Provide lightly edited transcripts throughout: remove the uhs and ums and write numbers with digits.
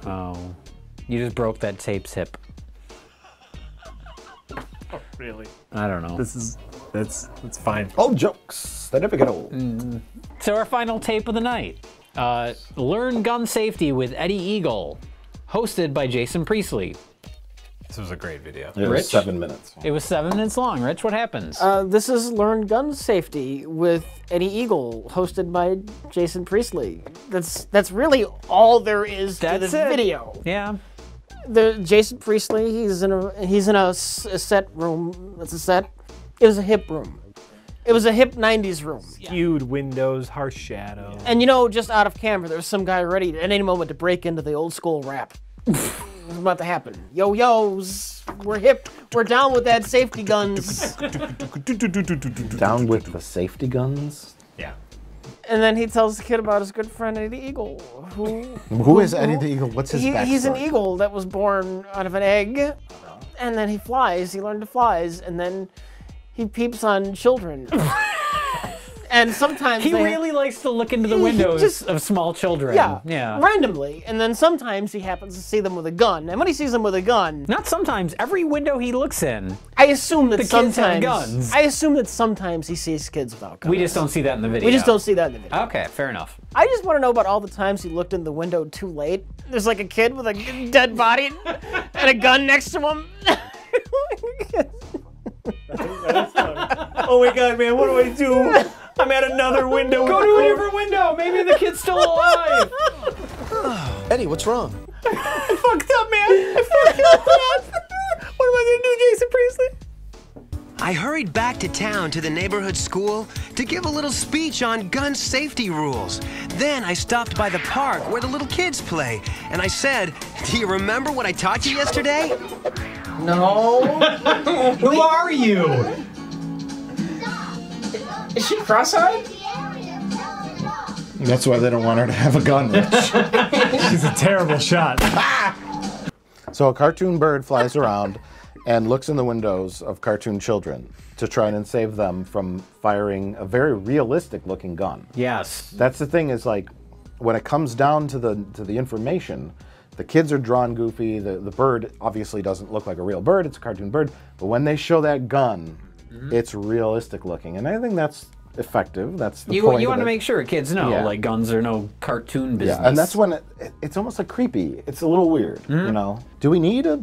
Oh. You just broke that tape's hip. Oh, really? I don't know. That's fine. Old jokes. They never get old. So our final tape of the night. Learn gun safety with Eddie Eagle. Hosted by Jason Priestley. This was a great video. It was Rich? 7 minutes. It was 7 minutes long. Rich, what happens? This is Learn Gun Safety with Eddie Eagle, hosted by Jason Priestley. That's really all there is to this video. Yeah. Jason Priestley, he's in a set room. That's a set. It was a hip room. It was a hip 90s room. Skewed windows, harsh shadow. And you know, just out of camera, there was some guy ready at any moment to break into the old school rap. It was about to happen. Yo-yos, we're hip. We're down with that safety guns. Down with the safety guns? Yeah. And then he tells the kid about his good friend Eddie the Eagle. Who is Eddie the Eagle? What's his backstory? He's an eagle that was born out of an egg. And then he flies. He learned to flies. And then he peeps on children. And sometimes He really likes to look into the windows of small children. Yeah, randomly. And then sometimes he happens to see them with a gun. And when he sees them with a gun... Not sometimes. Every window he looks in, I assume that the kids have sometimes... guns. I assume that sometimes he sees kids without guns. We just don't see that in the video. We just don't see that in the video. Okay, fair enough. I just want to know about all the times he looked in the window too late. There's like a kid with a dead body and a gun next to him. Oh my god, man, what do I do? I'm at another window. Go to a different window. Maybe the kid's still alive. Eddie, what's wrong? I fucked up, man. I fucked up. What am I gonna do, Jason Priestley? I hurried back to town to the neighborhood school to give a little speech on gun safety rules. Then I stopped by the park where the little kids play, and I said, "Do you remember what I taught you yesterday?" No. Who are you? Is she cross-eyed? That's why they don't want her to have a gun, Rich. She's a terrible shot. So a cartoon bird flies around and looks in the windows of cartoon children to try and save them from firing a very realistic looking gun. Yes. That's the thing, is like when it comes down to the information, the kids are drawn goofy. The bird obviously doesn't look like a real bird, it's a cartoon bird, but when they show that gun, it's realistic looking, and I think that's effective. That's the point. You want of to it. make sure kids know, like, guns are no cartoon business. Yeah, and that's when it's almost like creepy. It's a little weird, you know? Do we need a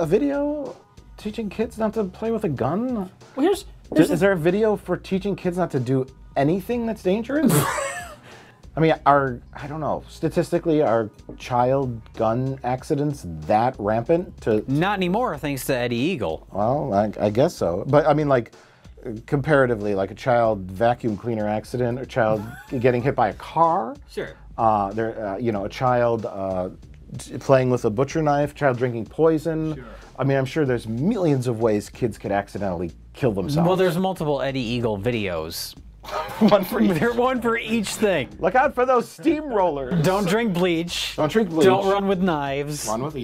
video teaching kids not to play with a gun? Well, Is there a video for teaching kids not to do anything that's dangerous? I mean, I don't know, statistically, are child gun accidents that rampant to... Not anymore, thanks to Eddie Eagle. Well, I guess so. But I mean, like, comparatively, like a child vacuum cleaner accident, a child getting hit by a car. Sure. You know, a child playing with a butcher knife, child drinking poison. Sure. I mean, I'm sure there's millions of ways kids could accidentally kill themselves. Well, there's multiple Eddie Eagle videos. One for each. They're one for each thing. Look out for those steamrollers. Don't drink bleach. Don't drink bleach. Don't run with knives. Run with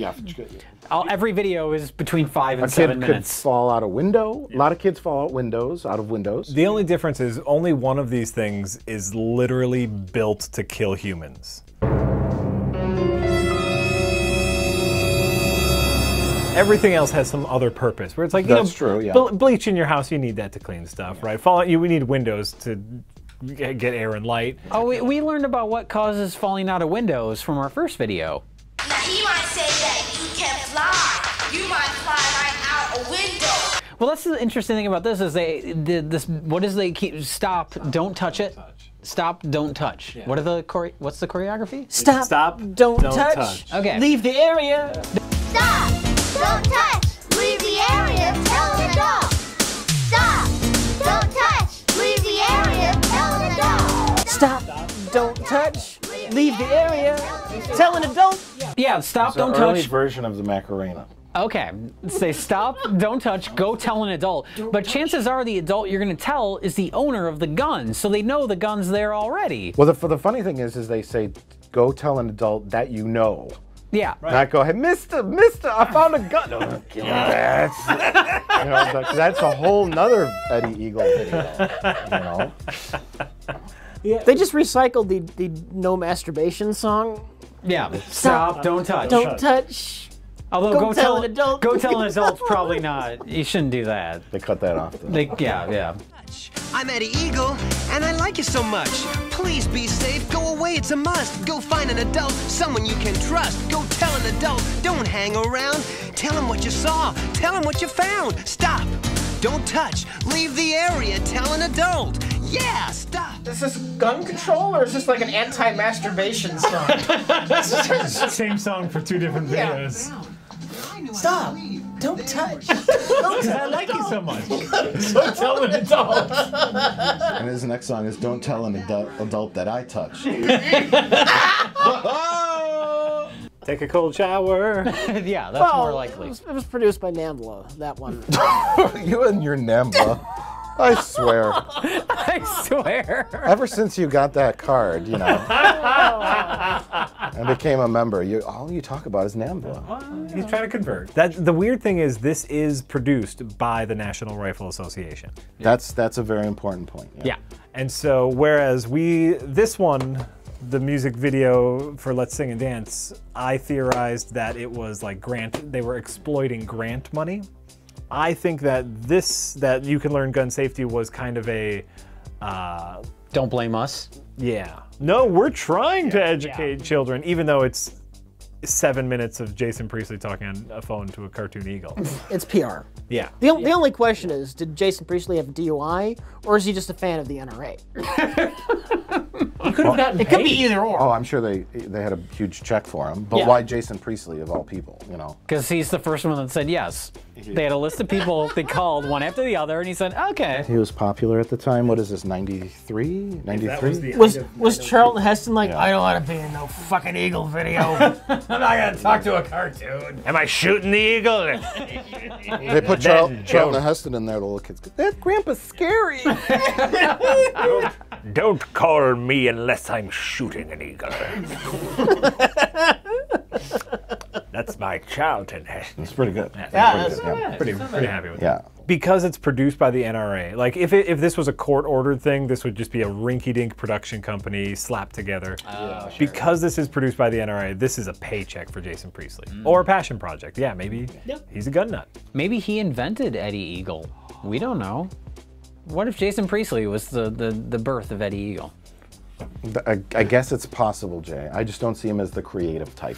Every video is between 5 and a 7 kid minutes. could fall out a window. A lot of kids fall out of windows. The only difference is only one of these things is literally built to kill humans. Everything else has some other purpose, where it's like, That's true, yeah. Bleach in your house, you need that to clean stuff, right? Fallout, we need windows to get air and light. Oh, we learned about what causes falling out of windows from our first video. Now he might say that you can fly. You might fly right out a window. Well, that's the interesting thing about this is they keep stop, don't touch it. Stop, don't touch. Yeah. What's the choreography? Stop, don't touch. Okay. Leave the area. Stop, don't touch. Leave the area. Tell the dog. Stop, don't touch. Leave the area. Tell the dog. Stop, don't touch. Leave the area. Tell an adult. Yeah, stop, don't early touch. version of the Macarena. Okay, say stop, don't touch, go tell an adult. But chances are the adult you're going to tell is the owner of the gun, so they know the gun's there already. Well, the funny thing is they say, go tell an adult that you know. Yeah. Right. Not go, hey, mister, I found a gun. Oh, that's a whole nother Eddie Eagle video, you know? Yeah. They just recycled the no masturbation song Yeah. Stop. Don't touch. Don't touch. Although Go tell an adult. Go tell an adult's probably not. You shouldn't do that. They cut that off. Though. Yeah. I'm Eddie Eagle, and I like you so much. Please be safe, go away, it's a must. Go find an adult, someone you can trust. Go tell an adult, don't hang around. Tell him what you saw, tell him what you found. Stop, don't touch, leave the area, tell an adult. Yeah, stop. Is this gun control or is this like an anti-masturbation song? Same song for 2 different videos. Stop. Don't touch. Because I like you so much. Don't tell an adult. And his next song is "Don't Tell an Adult That I Touch." Take a cold shower. Yeah, that's more likely. It was produced by Nambla, that one. You and your Nambla. I swear. I swear. Ever since you got that card, you know, and became a member, all you talk about is Nambla. He's trying to convert. The weird thing is, this is produced by the National Rifle Association. That's a very important point. Yeah. And so, whereas this one, the music video for Let's Sing and Dance, I theorized that it was like they were exploiting grant money. I think that that You Can Learn Gun Safety was kind of a... Don't blame us. Yeah. No, we're trying to educate children, even though it's 7 minutes of Jason Priestley talking on a phone to a cartoon eagle. It's PR. Yeah. The only question is, did Jason Priestley have a DUI, or is he just a fan of the NRA? It could be either or. Oh, I'm sure they had a huge check for him. But Yeah. why Jason Priestley of all people? You know. Because he's the first one that said yes. They had a list of people they called one after the other, and he said, okay. He was popular at the time. What is this? 93? 93? Was Charlton Heston like, Yeah. I don't want to be in no fucking Eagle video? I'm not gonna talk to a cartoon. Am I shooting the eagle? They put Charlton Heston in there. The little kids go, "That Grandpa's scary." Don't call me unless I'm shooting an eagle. That's my Charlton Heston. It's pretty good. Yeah, Pretty happy with it. Yeah. Because it's produced by the NRA. Like, if this was a court-ordered thing, this would just be a rinky-dink production company slapped together. Sure. Because this is produced by the NRA, this is a paycheck for Jason Priestley. Or a passion project. Yeah, maybe he's a gun nut. Maybe he invented Eddie Eagle. We don't know. What if Jason Priestley was the birth of Eddie Eagle? I guess it's possible, Jay. I just don't see him as the creative type.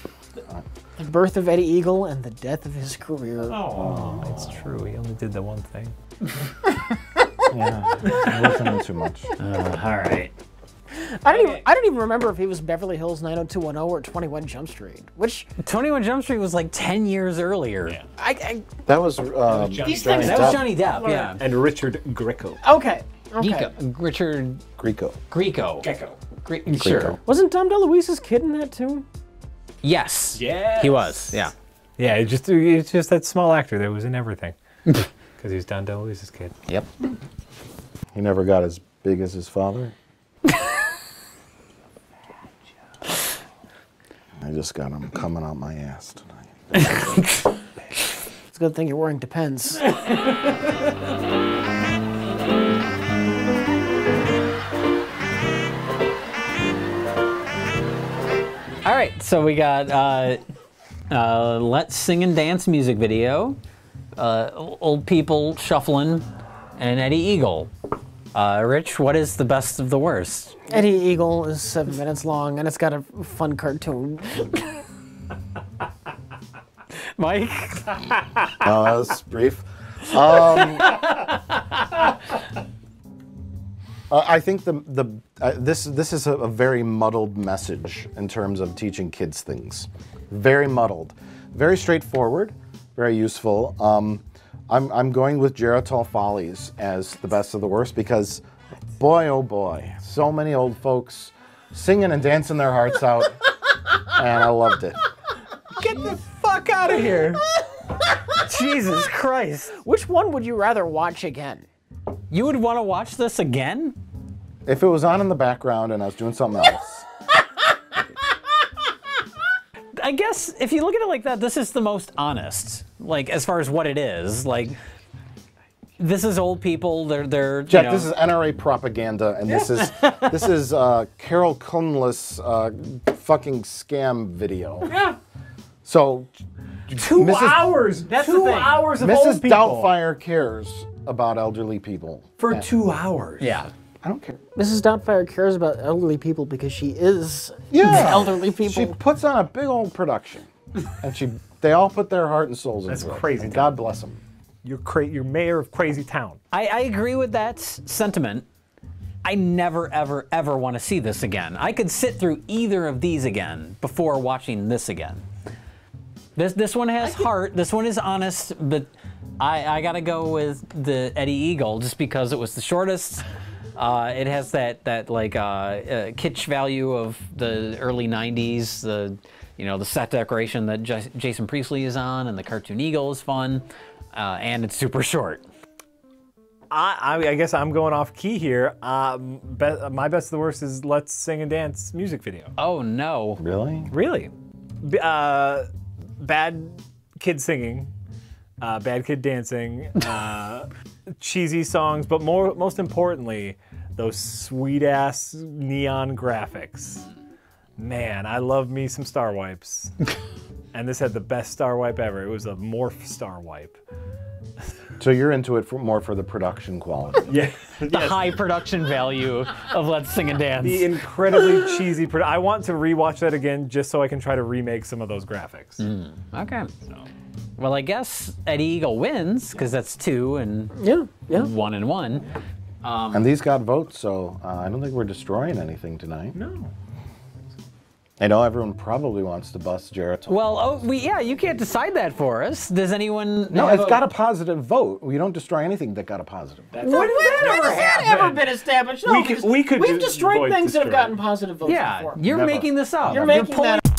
The birth of Eddie Eagle and the death of his career. Oh, it's true. He only did the one thing. Yeah, I wasn't in too much. All right. I don't even remember if he was Beverly Hills 90210 or 21 Jump Street. Which 21 Jump Street was like 10 years earlier. Yeah. That was These Johnny things- That was Depp. Johnny Depp, yeah. And Richard Grieco. Okay. Richard Grieco. Grieco. Sure. Wasn't Tom DeLuise's kid in that too? Yes. Yes. He was, yeah. Yeah, it's just that small actor that was in everything. Because he's Don DeLuise's kid. Yep. He never got as big as his father. I just got him coming out my ass tonight. It's a good thing you're wearing Depends. All right, so we got Let's Sing and Dance music video, old people shuffling, and Eddie Eagle. Rich, what is the best of the worst? Eddie Eagle is 7 minutes long and it's got a fun cartoon. Mike? No, that was brief. I think this is a very muddled message in terms of teaching kids things. Very muddled, very straightforward, very useful. I'm going with Geritol Follies as the best of the worst because, boy oh boy, so many old folks singing and dancing their hearts out, and I loved it. Get the fuck out of here. Jesus Christ. Which one would you rather watch again? You would want to watch this again? If it was on in the background and I was doing something else. I guess if you look at it like that, this is the most honest, like as far as what it is. Like, This is old people. They're Jack, you know, this is NRA propaganda, and this is Carol Kunless fucking scam video. Yeah. So 2 hours. That's the 2 thing. hours of Mrs. old people. Doubtfire cares about elderly people. For 2 hours. yeah. I don't care. Mrs. Doubtfire cares about elderly people because she is Yeah. elderly people. She puts on a big old production, and they all put their heart and souls into it. That's crazy. And God bless them. You're mayor of crazy town. I agree with that sentiment. I never, ever, ever want to see this again. I could sit through either of these again before watching this again. This one has heart. This one is honest, but I gotta go with the Eddie Eagle just because it was the shortest. It has that like kitsch value of the early '90s. The set decoration that Jason Priestley is on, and the cartoon eagle is fun, and it's super short. I guess I'm going off key here. My best of the worst is Let's Sing and Dance music video. Oh no! Really? Really? Bad kid singing, bad kid dancing, cheesy songs, but most importantly, those sweet ass neon graphics. Man, I love me some star wipes. And this had the best star wipe ever. It was a morph star wipe. So you're into it more for the production quality. Yeah. The high production value of Let's Sing and Dance. The incredibly cheesy I want to rewatch that again just so I can try to remake some of those graphics. Okay. Well, I guess Eddie Eagle wins because that's 2 and Yeah. 1 and 1. And these got votes, so I don't think we're destroying anything tonight. No. I know everyone probably wants to bust Jarrett's. Well, you can't decide that for us. Does anyone? No, have it's got a positive vote. We don't destroy anything that got a positive vote. When has that ever been established? No, We could we've destroyed vote things that have destroy. gotten positive votes Yeah, before. you're Never. making this up. You're making pulling that